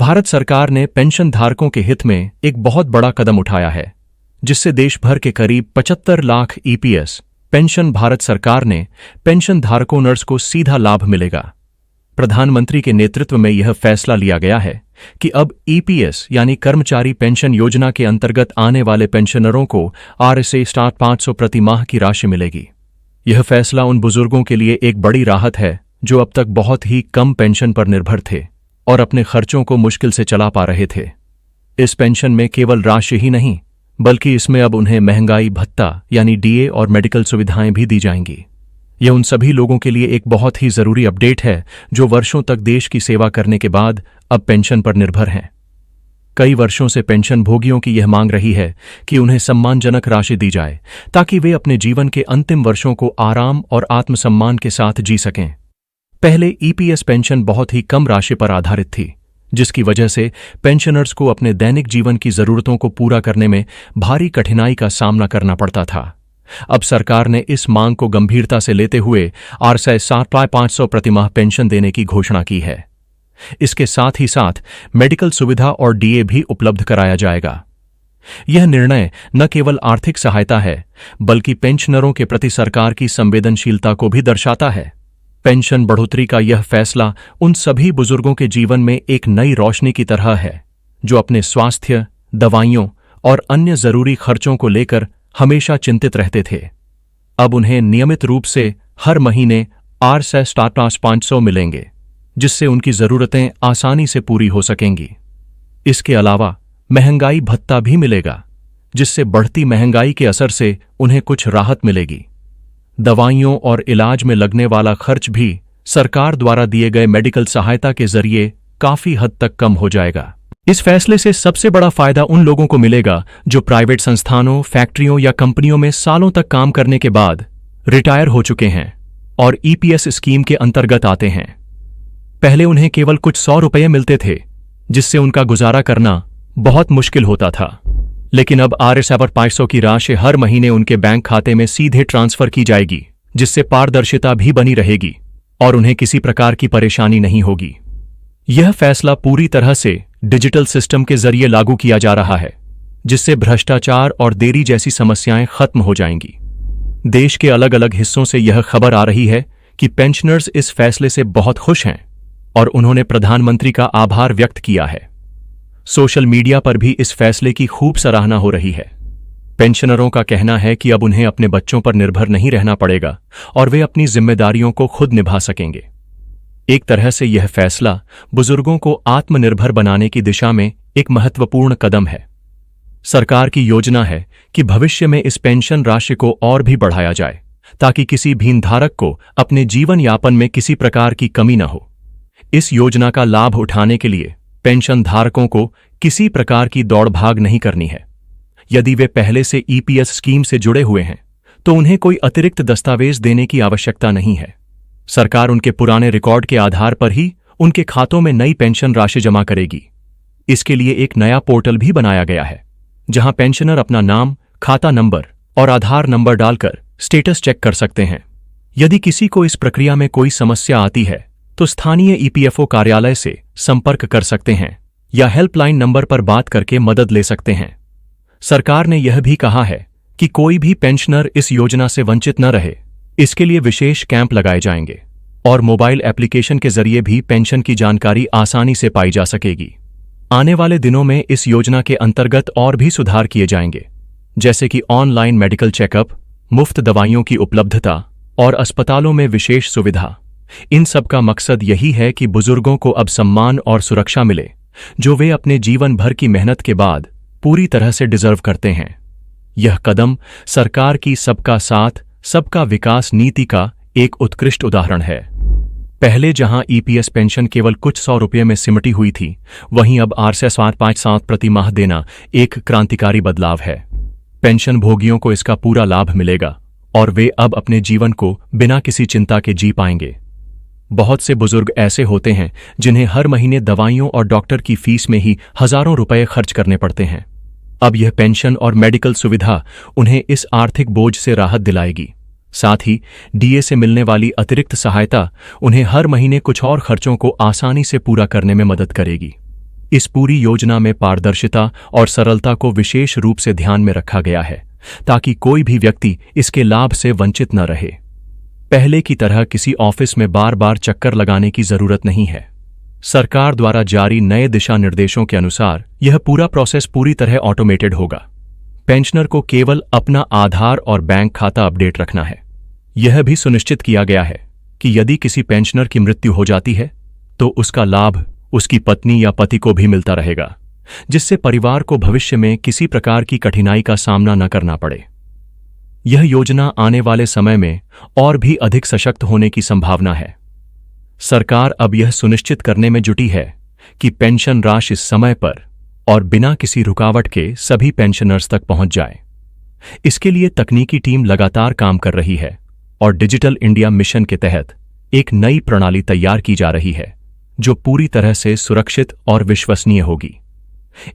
भारत सरकार ने पेंशन धारकों के हित में एक बहुत बड़ा कदम उठाया है, जिससे देश भर के करीब 75 लाख ईपीएस पेंशन भारत सरकार ने पेंशन धारकों नर्स को सीधा लाभ मिलेगा। प्रधानमंत्री के नेतृत्व में यह फैसला लिया गया है कि अब ईपीएस यानी कर्मचारी पेंशन योजना के अंतर्गत आने वाले पेंशनरों को RSA स्टार्ट 500 प्रति माह की राशि मिलेगी। यह फैसला उन बुजुर्गों के लिए एक बड़ी राहत है जो अब तक बहुत ही कम पेंशन पर निर्भर थे और अपने खर्चों को मुश्किल से चला पा रहे थे। इस पेंशन में केवल राशि ही नहीं, बल्कि इसमें अब उन्हें महंगाई भत्ता यानी डीए और मेडिकल सुविधाएं भी दी जाएंगी। यह उन सभी लोगों के लिए एक बहुत ही जरूरी अपडेट है जो वर्षों तक देश की सेवा करने के बाद अब पेंशन पर निर्भर हैं। कई वर्षों से पेंशन भोगियों की यह मांग रही है कि उन्हें सम्मानजनक राशि दी जाए ताकि वे अपने जीवन के अंतिम वर्षों को आराम और आत्मसम्मान के साथ जी सकें। पहले ईपीएस पेंशन बहुत ही कम राशि पर आधारित थी, जिसकी वजह से पेंशनर्स को अपने दैनिक जीवन की जरूरतों को पूरा करने में भारी कठिनाई का सामना करना पड़ता था। अब सरकार ने इस मांग को गंभीरता से लेते हुए RSA 500 प्रतिमाह पेंशन देने की घोषणा की है। इसके साथ ही साथ मेडिकल सुविधा और डीए भी उपलब्ध कराया जाएगा। यह निर्णय न केवल आर्थिक सहायता है, बल्कि पेंशनरों के प्रति सरकार की संवेदनशीलता को भी दर्शाता है। पेंशन बढ़ोतरी का यह फैसला उन सभी बुजुर्गों के जीवन में एक नई रोशनी की तरह है जो अपने स्वास्थ्य, दवाइयों और अन्य जरूरी खर्चों को लेकर हमेशा चिंतित रहते थे। अब उन्हें नियमित रूप से हर महीने RSA स्टार्ट 500 मिलेंगे, जिससे उनकी जरूरतें आसानी से पूरी हो सकेंगी। इसके अलावा महंगाई भत्ता भी मिलेगा, जिससे बढ़ती महंगाई के असर से उन्हें कुछ राहत मिलेगी। दवाइयों और इलाज में लगने वाला खर्च भी सरकार द्वारा दिए गए मेडिकल सहायता के जरिए काफी हद तक कम हो जाएगा। इस फैसले से सबसे बड़ा फायदा उन लोगों को मिलेगा जो प्राइवेट संस्थानों, फैक्ट्रियों या कंपनियों में सालों तक काम करने के बाद रिटायर हो चुके हैं और ईपीएस स्कीम के अंतर्गत आते हैं। पहले उन्हें केवल कुछ 100 रुपये मिलते थे, जिससे उनका गुजारा करना बहुत मुश्किल होता था। लेकिन अब RSA 500 की राशि हर महीने उनके बैंक खाते में सीधे ट्रांसफर की जाएगी, जिससे पारदर्शिता भी बनी रहेगी और उन्हें किसी प्रकार की परेशानी नहीं होगी। यह फैसला पूरी तरह से डिजिटल सिस्टम के जरिए लागू किया जा रहा है, जिससे भ्रष्टाचार और देरी जैसी समस्याएं खत्म हो जाएंगी। देश के अलग अलग हिस्सों से यह खबर आ रही है कि पेंशनर्स इस फैसले से बहुत खुश हैं और उन्होंने प्रधानमंत्री का आभार व्यक्त किया है। सोशल मीडिया पर भी इस फैसले की खूब सराहना हो रही है। पेंशनरों का कहना है कि अब उन्हें अपने बच्चों पर निर्भर नहीं रहना पड़ेगा और वे अपनी जिम्मेदारियों को खुद निभा सकेंगे। एक तरह से यह फैसला बुजुर्गों को आत्मनिर्भर बनाने की दिशा में एक महत्वपूर्ण कदम है। सरकार की योजना है कि भविष्य में इस पेंशन राशि को और भी बढ़ाया जाए, ताकि किसी भी धारक को अपने जीवन यापन में किसी प्रकार की कमी न हो। इस योजना का लाभ उठाने के लिए पेंशन धारकों को किसी प्रकार की दौड़ भाग नहीं करनी है। यदि वे पहले से ईपीएस स्कीम से जुड़े हुए हैं, तो उन्हें कोई अतिरिक्त दस्तावेज देने की आवश्यकता नहीं है। सरकार उनके पुराने रिकॉर्ड के आधार पर ही उनके खातों में नई पेंशन राशि जमा करेगी। इसके लिए एक नया पोर्टल भी बनाया गया है, जहां पेंशनर अपना नाम, खाता नंबर और आधार नंबर डालकर स्टेटस चेक कर सकते हैं। यदि किसी को इस प्रक्रिया में कोई समस्या आती है, तो स्थानीय ईपीएफओ कार्यालय से संपर्क कर सकते हैं या हेल्पलाइन नंबर पर बात करके मदद ले सकते हैं। सरकार ने यह भी कहा है कि कोई भी पेंशनर इस योजना से वंचित न रहे। इसके लिए विशेष कैंप लगाए जाएंगे और मोबाइल एप्लीकेशन के जरिए भी पेंशन की जानकारी आसानी से पाई जा सकेगी। आने वाले दिनों में इस योजना के अंतर्गत और भी सुधार किए जाएंगे, जैसे कि ऑनलाइन मेडिकल चेकअप, मुफ्त दवाइयों की उपलब्धता और अस्पतालों में विशेष सुविधा। इन सब का मकसद यही है कि बुजुर्गों को अब सम्मान और सुरक्षा मिले, जो वे अपने जीवन भर की मेहनत के बाद पूरी तरह से डिजर्व करते हैं। यह कदम सरकार की सबका साथ, सबका विकास नीति का एक उत्कृष्ट उदाहरण है। पहले जहां ईपीएस पेंशन केवल कुछ 100 रुपये में सिमटी हुई थी, वहीं अब RSA 500 प्रति माह देना एक क्रांतिकारी बदलाव है। पेंशन भोगियों को इसका पूरा लाभ मिलेगा और वे अब अपने जीवन को बिना किसी चिंता के जी पाएंगे। बहुत से बुजुर्ग ऐसे होते हैं जिन्हें हर महीने दवाइयों और डॉक्टर की फीस में ही हजारों रुपए खर्च करने पड़ते हैं। अब यह पेंशन और मेडिकल सुविधा उन्हें इस आर्थिक बोझ से राहत दिलाएगी। साथ ही डीए से मिलने वाली अतिरिक्त सहायता उन्हें हर महीने कुछ और खर्चों को आसानी से पूरा करने में मदद करेगी। इस पूरी योजना में पारदर्शिता और सरलता को विशेष रूप से ध्यान में रखा गया है ताकि कोई भी व्यक्ति इसके लाभ से वंचित न रहे। पहले की तरह किसी ऑफिस में बार बार चक्कर लगाने की जरूरत नहीं है। सरकार द्वारा जारी नए दिशा निर्देशों के अनुसार यह पूरा प्रोसेस पूरी तरह ऑटोमेटेड होगा। पेंशनर को केवल अपना आधार और बैंक खाता अपडेट रखना है। यह भी सुनिश्चित किया गया है कि यदि किसी पेंशनर की मृत्यु हो जाती है तो उसका लाभ उसकी पत्नी या पति को भी मिलता रहेगा, जिससे परिवार को भविष्य में किसी प्रकार की कठिनाई का सामना न करना पड़े। यह योजना आने वाले समय में और भी अधिक सशक्त होने की संभावना है। सरकार अब यह सुनिश्चित करने में जुटी है कि पेंशन राशि समय पर और बिना किसी रुकावट के सभी पेंशनर्स तक पहुंच जाए। इसके लिए तकनीकी टीम लगातार काम कर रही है और डिजिटल इंडिया मिशन के तहत एक नई प्रणाली तैयार की जा रही है जो पूरी तरह से सुरक्षित और विश्वसनीय होगी।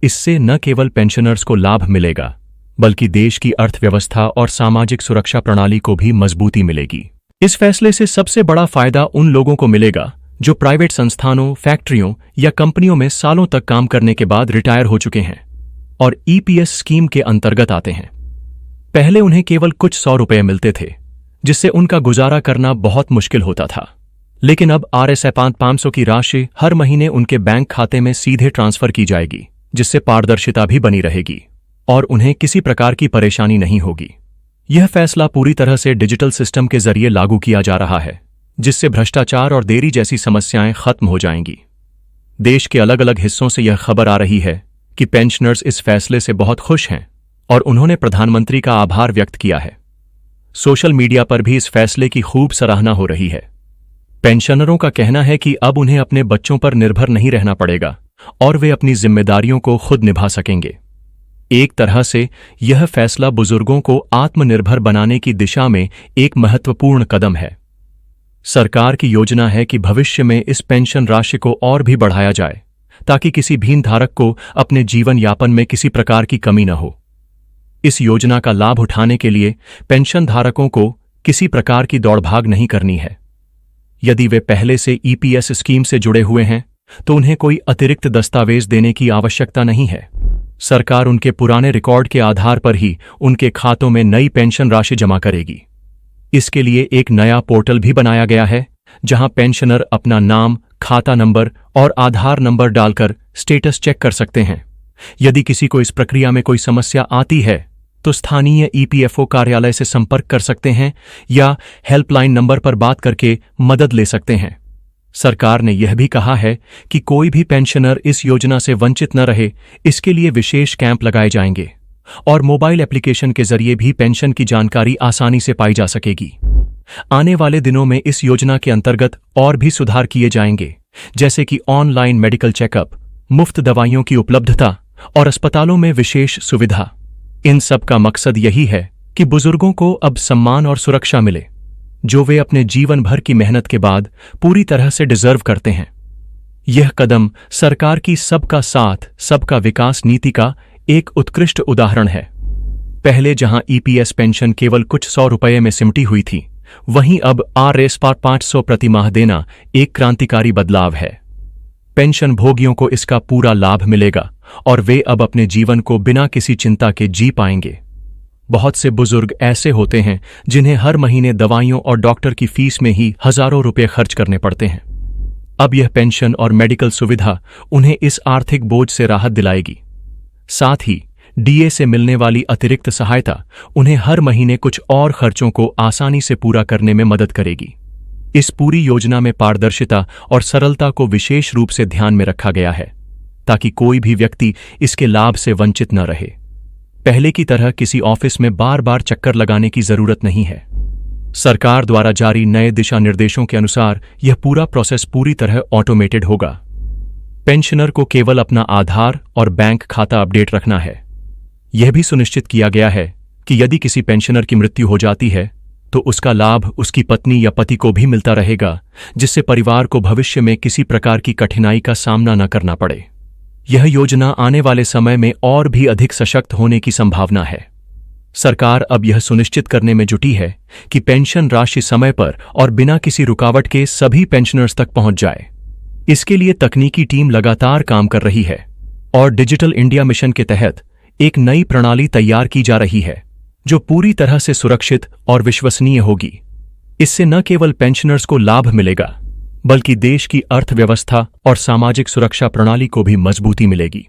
इससे न केवल पेंशनर्स को लाभ मिलेगा बल्कि देश की अर्थव्यवस्था और सामाजिक सुरक्षा प्रणाली को भी मजबूती मिलेगी। इस फैसले से सबसे बड़ा फायदा उन लोगों को मिलेगा जो प्राइवेट संस्थानों, फैक्ट्रियों या कंपनियों में सालों तक काम करने के बाद रिटायर हो चुके हैं और ईपीएस स्कीम के अंतर्गत आते हैं। पहले उन्हें केवल कुछ 100 रुपये मिलते थे, जिससे उनका गुजारा करना बहुत मुश्किल होता था। लेकिन अब RSI 500 की राशि हर महीने उनके बैंक खाते में सीधे ट्रांसफर की जाएगी, जिससे पारदर्शिता भी बनी रहेगी और उन्हें किसी प्रकार की परेशानी नहीं होगी। यह फैसला पूरी तरह से डिजिटल सिस्टम के जरिए लागू किया जा रहा है, जिससे भ्रष्टाचार और देरी जैसी समस्याएं खत्म हो जाएंगी। देश के अलग अलग हिस्सों से यह खबर आ रही है कि पेंशनर्स इस फैसले से बहुत खुश हैं और उन्होंने प्रधानमंत्री का आभार व्यक्त किया है। सोशल मीडिया पर भी इस फैसले की खूब सराहना हो रही है। पेंशनरों का कहना है कि अब उन्हें अपने बच्चों पर निर्भर नहीं रहना पड़ेगा और वे अपनी जिम्मेदारियों को खुद निभा सकेंगे। एक तरह से यह फैसला बुजुर्गों को आत्मनिर्भर बनाने की दिशा में एक महत्वपूर्ण कदम है। सरकार की योजना है कि भविष्य में इस पेंशन राशि को और भी बढ़ाया जाए ताकि किसी भी धारक को अपने जीवन यापन में किसी प्रकार की कमी न हो। इस योजना का लाभ उठाने के लिए पेंशन धारकों को किसी प्रकार की दौड़भाग नहीं करनी है। यदि वे पहले से ईपीएस स्कीम से जुड़े हुए हैं तो उन्हें कोई अतिरिक्त दस्तावेज देने की आवश्यकता नहीं है। सरकार उनके पुराने रिकॉर्ड के आधार पर ही उनके खातों में नई पेंशन राशि जमा करेगी। इसके लिए एक नया पोर्टल भी बनाया गया है जहां पेंशनर अपना नाम, खाता नंबर और आधार नंबर डालकर स्टेटस चेक कर सकते हैं। यदि किसी को इस प्रक्रिया में कोई समस्या आती है तो स्थानीय ईपीएफओ कार्यालय से संपर्क कर सकते हैं या हेल्पलाइन नंबर पर बात करके मदद ले सकते हैं। सरकार ने यह भी कहा है कि कोई भी पेंशनर इस योजना से वंचित न रहे, इसके लिए विशेष कैंप लगाए जाएंगे और मोबाइल एप्लीकेशन के जरिए भी पेंशन की जानकारी आसानी से पाई जा सकेगी। आने वाले दिनों में इस योजना के अंतर्गत और भी सुधार किए जाएंगे, जैसे कि ऑनलाइन मेडिकल चेकअप, मुफ्त दवाइयों की उपलब्धता और अस्पतालों में विशेष सुविधा। इन सब का मकसद यही है कि बुजुर्गों को अब सम्मान और सुरक्षा मिले, जो वे अपने जीवन भर की मेहनत के बाद पूरी तरह से डिजर्व करते हैं। यह कदम सरकार की सबका साथ, सबका विकास नीति का एक उत्कृष्ट उदाहरण है। पहले जहां ईपीएस पेंशन केवल कुछ 100 रुपये में सिमटी हुई थी, वहीं अब RSI 500 प्रति माह देना एक क्रांतिकारी बदलाव है। पेंशन भोगियों को इसका पूरा लाभ मिलेगा और वे अब अपने जीवन को बिना किसी चिंता के जी पाएंगे। बहुत से बुजुर्ग ऐसे होते हैं जिन्हें हर महीने दवाइयों और डॉक्टर की फीस में ही हजारों रुपये खर्च करने पड़ते हैं। अब यह पेंशन और मेडिकल सुविधा उन्हें इस आर्थिक बोझ से राहत दिलाएगी। साथ ही डीए से मिलने वाली अतिरिक्त सहायता उन्हें हर महीने कुछ और खर्चों को आसानी से पूरा करने में मदद करेगी। इस पूरी योजना में पारदर्शिता और सरलता को विशेष रूप से ध्यान में रखा गया है ताकि कोई भी व्यक्ति इसके लाभ से वंचित न रहे। पहले की तरह किसी ऑफिस में बार बार चक्कर लगाने की जरूरत नहीं है। सरकार द्वारा जारी नए दिशा निर्देशों के अनुसार यह पूरा प्रोसेस पूरी तरह ऑटोमेटेड होगा। पेंशनर को केवल अपना आधार और बैंक खाता अपडेट रखना है। यह भी सुनिश्चित किया गया है कि यदि किसी पेंशनर की मृत्यु हो जाती है तो उसका लाभ उसकी पत्नी या पति को भी मिलता रहेगा, जिससे परिवार को भविष्य में किसी प्रकार की कठिनाई का सामना न करना पड़े। यह योजना आने वाले समय में और भी अधिक सशक्त होने की संभावना है। सरकार अब यह सुनिश्चित करने में जुटी है कि पेंशन राशि समय पर और बिना किसी रुकावट के सभी पेंशनर्स तक पहुंच जाए। इसके लिए तकनीकी टीम लगातार काम कर रही है और डिजिटल इंडिया मिशन के तहत एक नई प्रणाली तैयार की जा रही है जो पूरी तरह से सुरक्षित और विश्वसनीय होगी। इससे न केवल पेंशनर्स को लाभ मिलेगा बल्कि देश की अर्थव्यवस्था और सामाजिक सुरक्षा प्रणाली को भी मजबूती मिलेगी।